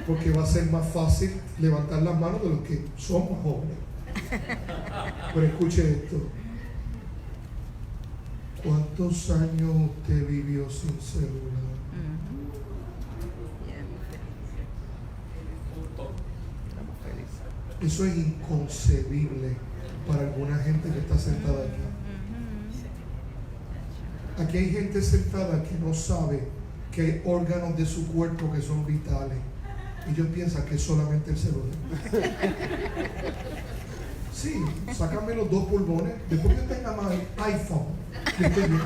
porque va a ser más fácil levantar las manos de los que somos jóvenes. Pero escuche esto. ¿Cuántos años usted vivió sin celular? Eso es inconcebible para alguna gente que está sentada aquí. Aquí hay gente sentada que no sabe que hay órganos de su cuerpo que son vitales. Y ellos piensan que es solamente el celular. Sí, sácame los 2 pulmones. Después que yo tenga más iPhone, yo estoy bien.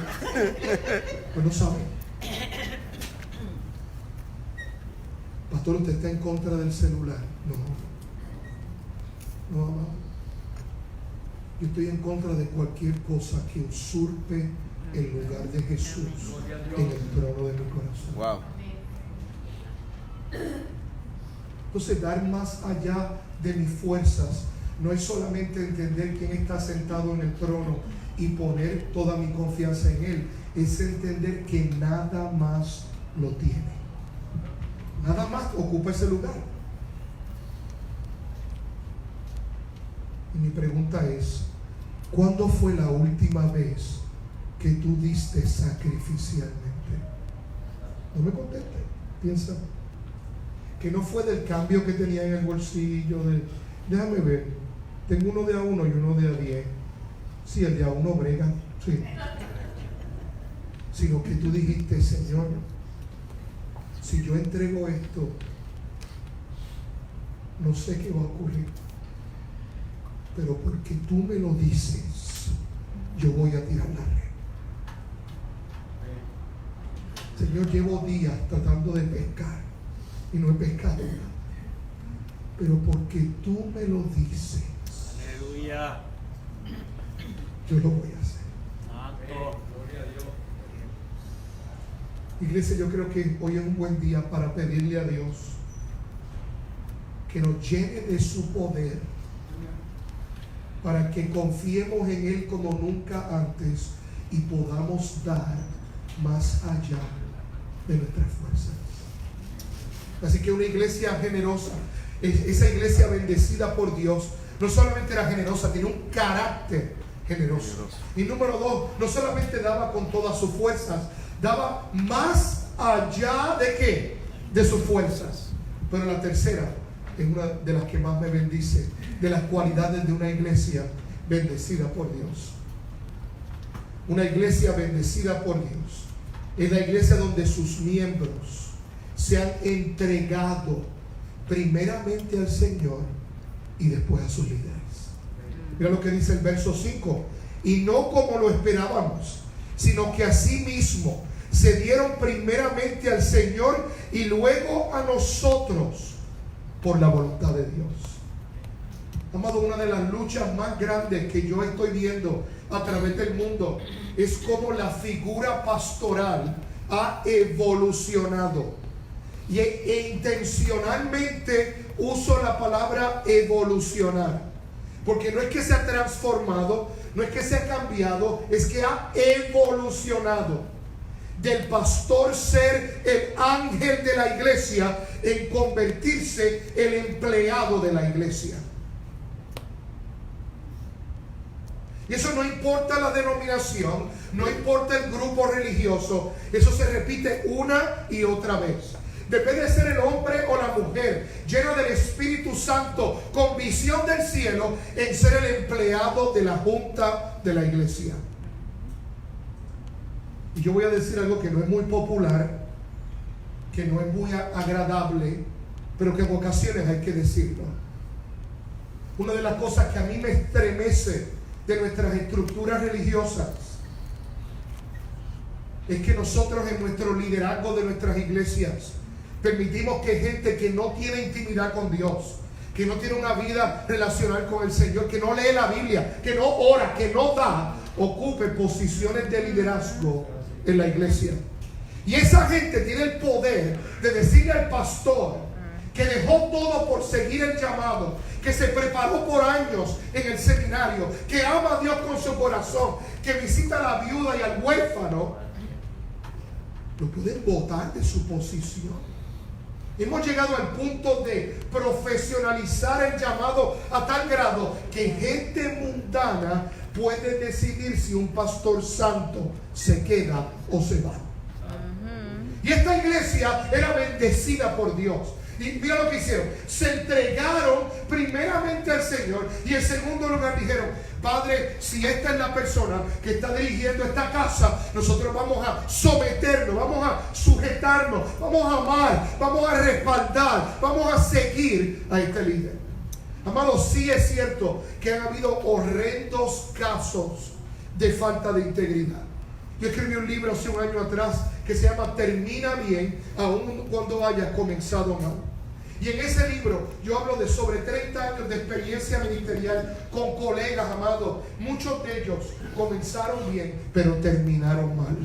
Pues no saben. Pastor, ¿usted está en contra del celular? No, amado. Yo estoy en contra de cualquier cosa que usurpe el lugar de Jesús en el trono de mi corazón. Wow. Entonces, dar más allá de mis fuerzas no es solamente entender quién está sentado en el trono y poner toda mi confianza en Él, es entender que nada más lo tiene. Nada más ocupa ese lugar. Y mi pregunta es, ¿cuándo fue la última vez que tú diste sacrificialmente? No me conteste, piensa. Que no fue del cambio que tenía en el bolsillo, déjame ver, tengo uno de a 1 y uno de a 10. Sí, el de a 1 brega, sí. Sino que tú dijiste, Señor, si yo entrego esto, no sé qué va a ocurrir, pero porque tú me lo dices, yo voy a tirar la red. Señor, llevo días tratando de pescar y no he pescado nada, pero porque tú me lo dices, Aleluya. yo lo voy a hacer. Gloria a Dios. Iglesia, yo creo que hoy es un buen día para pedirle a Dios que nos llene de su poder, para que confiemos en Él como nunca antes y podamos dar más allá de nuestras fuerzas. Así que una iglesia generosa, esa iglesia bendecida por Dios, no solamente era generosa, tiene un carácter generoso. Y número 2, no solamente daba con todas sus fuerzas, daba más allá de ¿qué? De sus fuerzas. Pero la tercera es una de las que más me bendice, de las cualidades de una iglesia bendecida por Dios. Una iglesia bendecida por Dios es la iglesia donde sus miembros se han entregado primeramente al Señor y después a sus líderes. Mira lo que dice el verso 5: y no como lo esperábamos, sino que asimismo se dieron primeramente al Señor y luego a nosotros por la voluntad de Dios. Amado, una de las luchas más grandes que yo estoy viendo a través del mundo es cómo la figura pastoral ha evolucionado. E intencionalmente uso la palabra evolucionar, porque no es que se ha transformado, no es que se ha cambiado, es que ha evolucionado del pastor ser el ángel de la iglesia en convertirse el empleado de la iglesia. Y eso no importa la denominación, no importa el grupo religioso, eso se repite una y otra vez. Depende de ser el hombre o la mujer lleno del Espíritu Santo con visión del cielo en ser el empleado de la junta de la iglesia. Y yo voy a decir algo que no es muy popular, que no es muy agradable, pero que en ocasiones hay que decirlo. Una de las cosas que a mí me estremece de nuestras estructuras religiosas es que nosotros en nuestro liderazgo de nuestras iglesias permitimos que gente que no tiene intimidad con Dios, que no tiene una vida relacional con el Señor, que no lee la Biblia, que no ora, que no da, ocupe posiciones de liderazgo en la iglesia. Y esa gente tiene el poder de decirle al pastor que dejó todo por seguir el llamado, que se preparó por años en el seminario, que ama a Dios con su corazón, que visita a la viuda y al huérfano, lo pueden botar de su posición. Hemos llegado al punto de profesionalizar el llamado a tal grado que gente mundana puede decidir si un pastor santo se queda o se va. Y esta iglesia era bendecida por Dios. Y mira lo que hicieron. Se entregaron primeramente al Señor. Y en segundo lugar dijeron: Padre, si esta es la persona que está dirigiendo esta casa, nosotros vamos a someternos, vamos a sujetarnos, vamos a amar, vamos a respaldar, vamos a seguir a este líder. Amados, sí es cierto que han habido horrendos casos de falta de integridad. Yo escribí un libro hace un año atrás que se llama Termina bien, aun cuando hayas comenzado mal. Y en ese libro yo hablo de sobre 30 años de experiencia ministerial con colegas, amados. Muchos de ellos comenzaron bien, pero terminaron mal.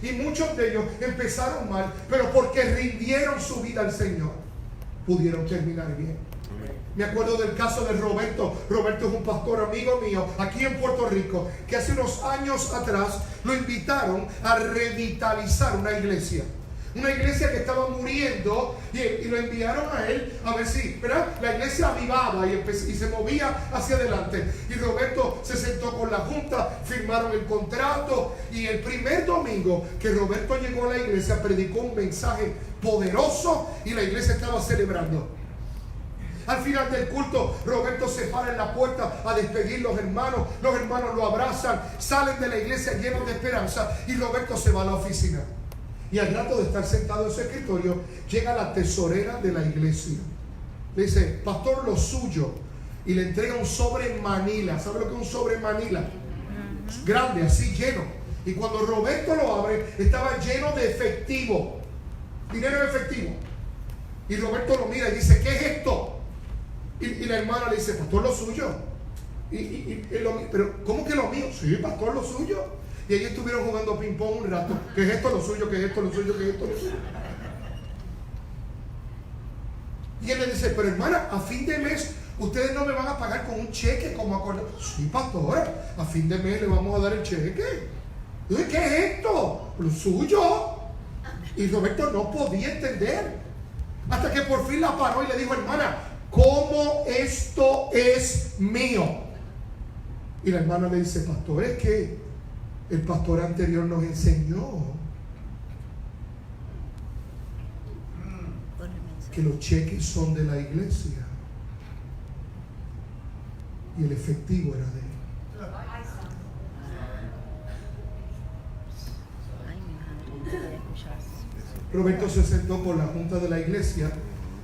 Y muchos de ellos empezaron mal, pero porque rindieron su vida al Señor, pudieron terminar bien. Me acuerdo del caso de Roberto. Roberto es un pastor amigo mío aquí en Puerto Rico, que hace unos años atrás lo invitaron a revitalizar una iglesia. Una iglesia que estaba muriendo y lo enviaron a él a ver si, ¿verdad?, la iglesia avivaba y se movía hacia adelante. Y Roberto se sentó con la junta, firmaron el contrato, y el primer domingo que Roberto llegó a la iglesia predicó un mensaje poderoso y la iglesia estaba celebrando. Al final del culto, Roberto se para en la puerta a despedir los hermanos lo abrazan, salen de la iglesia llenos de esperanza, y Roberto se va a la oficina. Y al rato de estar sentado en su escritorio, llega la tesorera de la iglesia. Le dice: pastor, lo suyo. Y le entrega un sobre en Manila. ¿Sabe lo que es un sobre en Manila? Grande, así, lleno. Y cuando Roberto lo abre, estaba lleno de efectivo, dinero en efectivo. Y Roberto lo mira y dice: ¿qué es esto? Y la hermana le dice: pastor, lo suyo. Pero ¿cómo que lo mío? Sí, pastor, lo suyo. Y ellos estuvieron jugando ping pong un rato. ¿Qué es esto lo suyo? ¿Qué es esto lo suyo? ¿Qué es esto lo suyo? Y él le dice: pero hermana, a fin de mes ustedes no me van a pagar con un cheque como acordado. Sí, pastor, a fin de mes le vamos a dar el cheque. Entonces, ¿qué es esto? Lo suyo. Y Roberto no podía entender, hasta que por fin la paró y le dijo: hermana, ¿cómo esto es mío? Y la hermana le dice: pastor, es que el pastor anterior nos enseñó que los cheques son de la iglesia y el efectivo era de él. Roberto se sentó con la junta de la iglesia,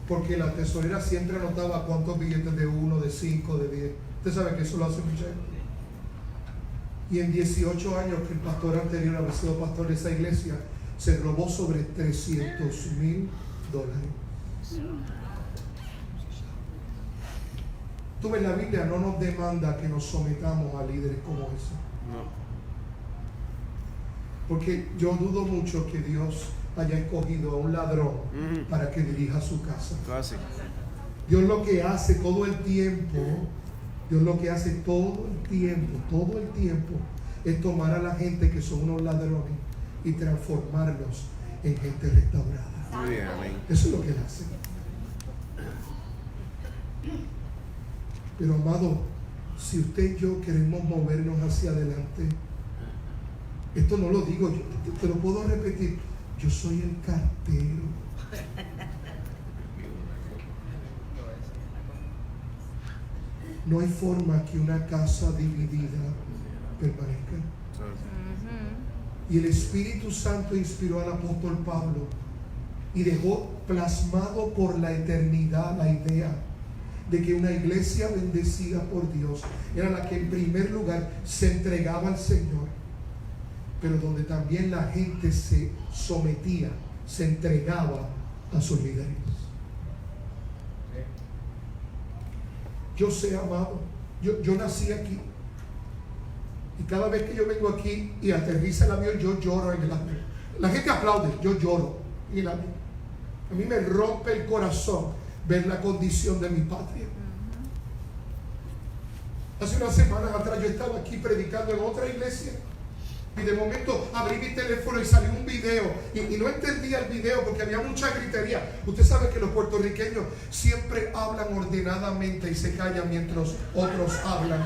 porque la tesorera siempre anotaba cuántos billetes de 1, de 5, de 10. Usted sabe que eso lo hace mucha gente. Y en 18 años que el pastor anterior había sido pastor de esa iglesia, se robó sobre $300,000. Tú ves, la Biblia no nos demanda que nos sometamos a líderes como ese. No. Porque yo dudo mucho que Dios haya escogido a un ladrón para que dirija su casa. Casi. Dios lo que hace todo el tiempo, todo el tiempo, es tomar a la gente que son unos ladrones y transformarlos en gente restaurada. Muy bien, amén. Eso es lo que Él hace. Pero amado, si usted y yo queremos movernos hacia adelante, esto no lo digo yo, te lo puedo repetir: yo soy el cartero. No hay forma que una casa dividida permanezca. Y el Espíritu Santo inspiró al apóstol Pablo y dejó plasmado por la eternidad la idea de que una iglesia bendecida por Dios era la que en primer lugar se entregaba al Señor, pero donde también la gente se sometía, se entregaba a sus líderes. Yo sé, amado, yo nací aquí, y cada vez que yo vengo aquí y aterriza el avión, yo lloro en el avión. La gente aplaude, yo lloro en el avión. A mí me rompe el corazón ver la condición de mi patria. Hace unas semanas atrás yo estaba aquí predicando en otra iglesia, Y de momento abrí mi teléfono y salió un video y no entendía el video porque había mucha gritería. Usted sabe que los puertorriqueños siempre hablan ordenadamente y se callan mientras otros hablan.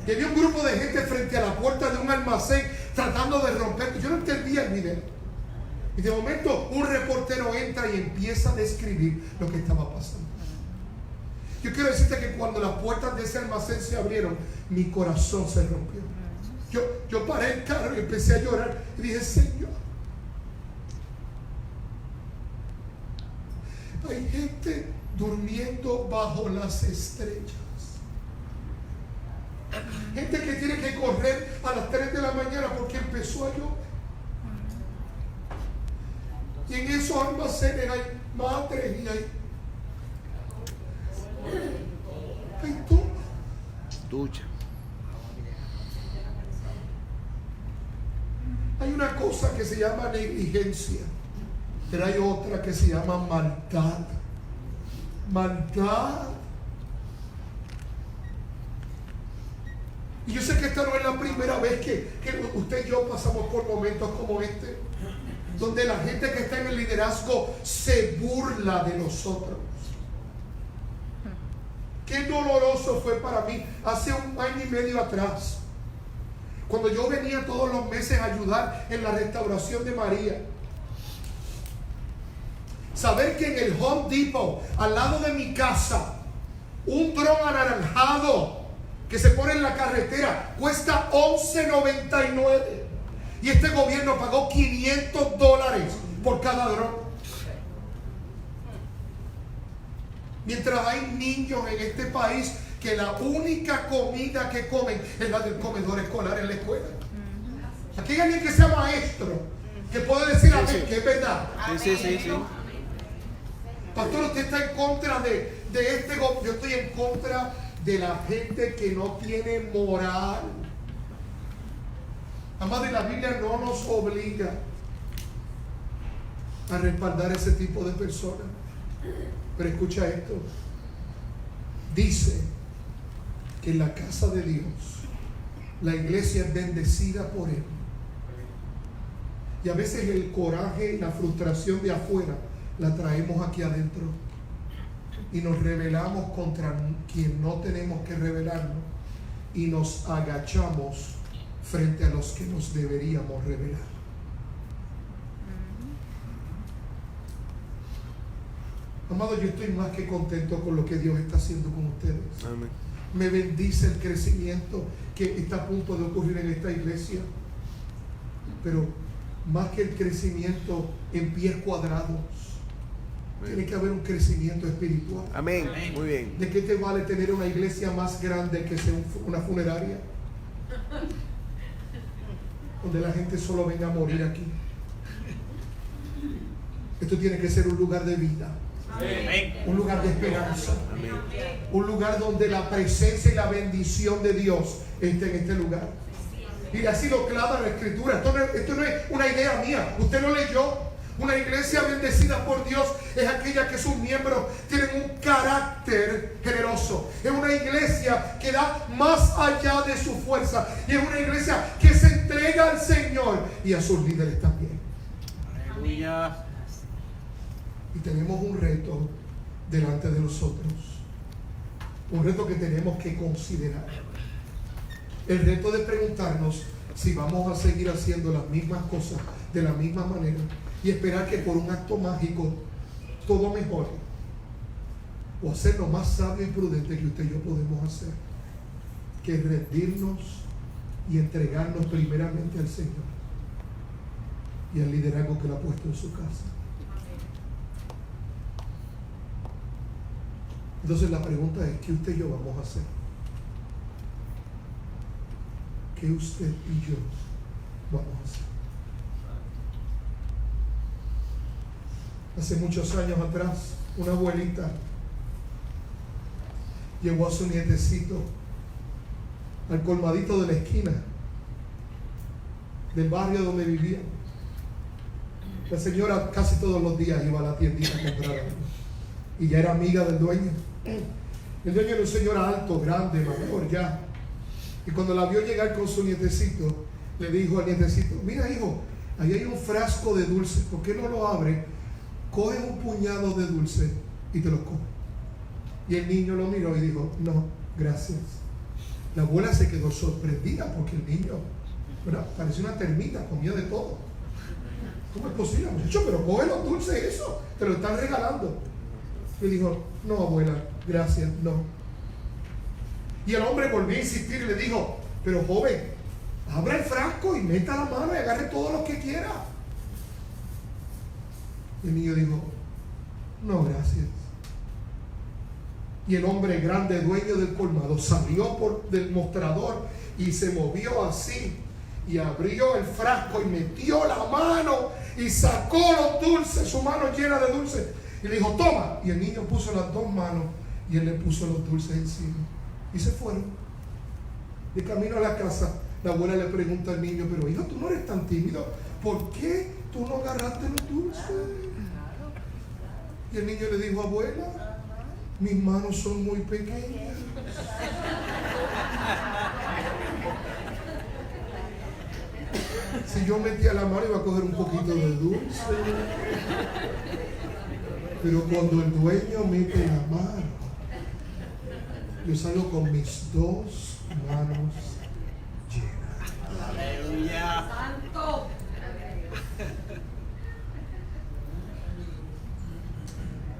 Y había un grupo de gente frente a la puerta de un almacén tratando de romper. Yo no entendía el video. Y de momento un reportero entra y empieza a describir lo que estaba pasando. Yo quiero decirte que cuando las puertas de ese almacén se abrieron, mi corazón se rompió. Yo paré el carro y empecé a llorar y dije, Señor, hay gente durmiendo bajo las estrellas. Gente que tiene que correr a las 3 de la mañana porque empezó a llover. Y en esos almacenes hay madres y hay ducha. Hay una cosa que se llama negligencia, pero hay otra que se llama maldad. Maldad. Y yo sé que esta no es la primera vez que usted y yo pasamos por momentos como este, donde la gente que está en el liderazgo se burla de nosotros. Qué doloroso fue para mí hace 1 año y medio atrás, cuando yo venía todos los meses a ayudar en la restauración de María. Saber que en el Home Depot, al lado de mi casa, un dron anaranjado que se pone en la carretera cuesta $11.99 y este gobierno pagó $500 por cada dron. Mientras hay niños en este país que la única comida que comen es la del comedor escolar en la escuela. Aquí hay alguien que sea maestro que puede decir amén, que es verdad. Sí. Pastor, usted está en contra de este gobierno. Yo estoy en contra de la gente que no tiene moral. Amado, y la Biblia no nos obliga a respaldar ese tipo de personas. Pero escucha esto. Dice que en la casa de Dios la iglesia es bendecida por Él. Y a veces el coraje y la frustración de afuera la traemos aquí adentro. Y nos rebelamos contra quien no tenemos que rebelarnos. Y nos agachamos frente a los que nos deberíamos rebelar. Amado, yo estoy más que contento con lo que Dios está haciendo con ustedes. Amén. Me bendice el crecimiento que está a punto de ocurrir en esta iglesia. Pero más que el crecimiento en pies cuadrados, tiene que haber un crecimiento espiritual. Amén. Muy bien. ¿De qué te vale tener una iglesia más grande que sea una funeraria? Donde la gente solo venga a morir aquí. Esto tiene que ser un lugar de vida. Un lugar de esperanza. Un lugar donde la presencia y la bendición de Dios esté en este lugar. Y así lo clama la Escritura. Esto no es una idea mía. Usted lo leyó. Una iglesia bendecida por Dios es aquella que sus miembros tienen un carácter generoso. Es una iglesia que da más allá de su fuerza. Y es una iglesia que se entrega al Señor y a sus líderes también. Aleluya. Y tenemos un reto delante de nosotros. Un reto que tenemos que considerar. El reto de preguntarnos si vamos a seguir haciendo las mismas cosas de la misma manera y esperar que por un acto mágico todo mejore, o hacerlo más sabio y prudente que usted y yo podemos hacer, que rendirnos y entregarnos primeramente al Señor y al liderazgo que Él ha puesto en su casa. Entonces la pregunta es, ¿qué usted y yo vamos a hacer? ¿Qué usted y yo vamos a hacer? Hace muchos años atrás, una abuelita llevó a su nietecito al colmadito de la esquina del barrio donde vivían. La señora casi todos los días iba a la tiendita a comprar algo y ya era amiga del dueño. El dueño era un señor alto, grande, mayor ya. Y cuando la vio llegar con su nietecito, le dijo al nietecito: mira, hijo, ahí hay un frasco de dulce, ¿por qué no lo abres? Coge un puñado de dulce y te lo comes. Y el niño lo miró y dijo: no, gracias. La abuela se quedó sorprendida porque el niño, ¿verdad?, parecía una termita, comía de todo. ¿Cómo es posible, muchacho? Pero coge los dulces, eso, te lo están regalando. Y dijo: no, abuela, gracias, no. Y el hombre volvió a insistir y le dijo: pero joven, abra el frasco y meta la mano y agarre todo lo que quiera. Y el niño dijo: no, gracias. Y el hombre grande, dueño del colmado, salió del mostrador y se movió así y abrió el frasco y metió la mano y sacó los dulces, su mano llena de dulces, y le dijo: toma. Y el niño puso las dos manos y él le puso los dulces encima y se fueron. De camino a la casa, la abuela le pregunta al niño: pero hijo, tú no eres tan tímido, ¿por qué tú no agarraste los dulces? Y el niño le dijo: abuela, mis manos son muy pequeñas. Si yo metía la mano iba a coger un poquito de dulce. Pero cuando el dueño mete la mano, yo salgo con mis dos manos llenas. Aleluya. Santo.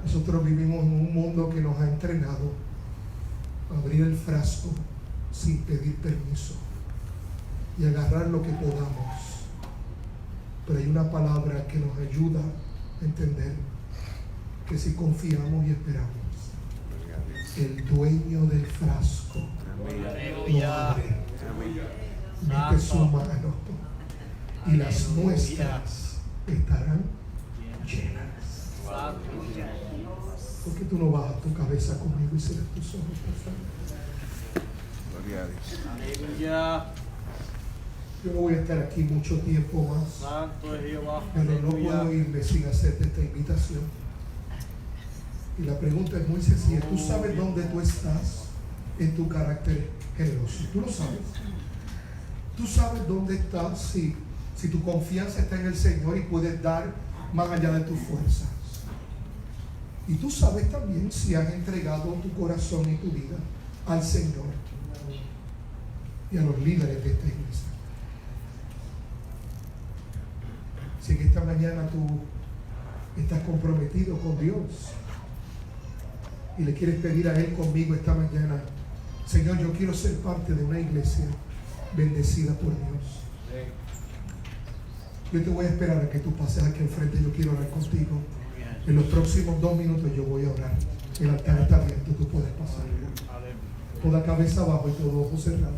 Nosotros vivimos en un mundo que nos ha entrenado a abrir el frasco sin pedir permiso y agarrar lo que podamos. Pero hay una palabra que nos ayuda a entender que si confiamos y esperamos, el dueño del frasco lo abre, mete su mano y las nuestras estarán llenas. ¿Por qué tú no bajas tu cabeza conmigo y cierras tus ojos, por favor? Gloria a Dios. Aleluya. Yo no voy a estar aquí mucho tiempo más, Santo es Jehová. pero no puedo irme sin hacerte esta invitación. Y la pregunta es muy sencilla: ¿tú sabes dónde tú estás en tu carácter generoso? ¿Tú lo sabes? ¿Tú sabes dónde estás si tu confianza está en el Señor y puedes dar más allá de tus fuerzas? Y tú sabes también si has entregado tu corazón y tu vida al Señor y a los líderes de esta iglesia. Si en esta mañana tú estás comprometido con Dios y le quieres pedir a Él conmigo esta mañana: Señor, yo quiero ser parte de una iglesia bendecida por Dios. Yo te voy a esperar a que tú pases aquí al frente. Yo quiero orar contigo. En los próximos 2 minutos yo voy a orar. El altar está abierto, tú puedes pasar. Toda cabeza abajo y todo ojo cerrado.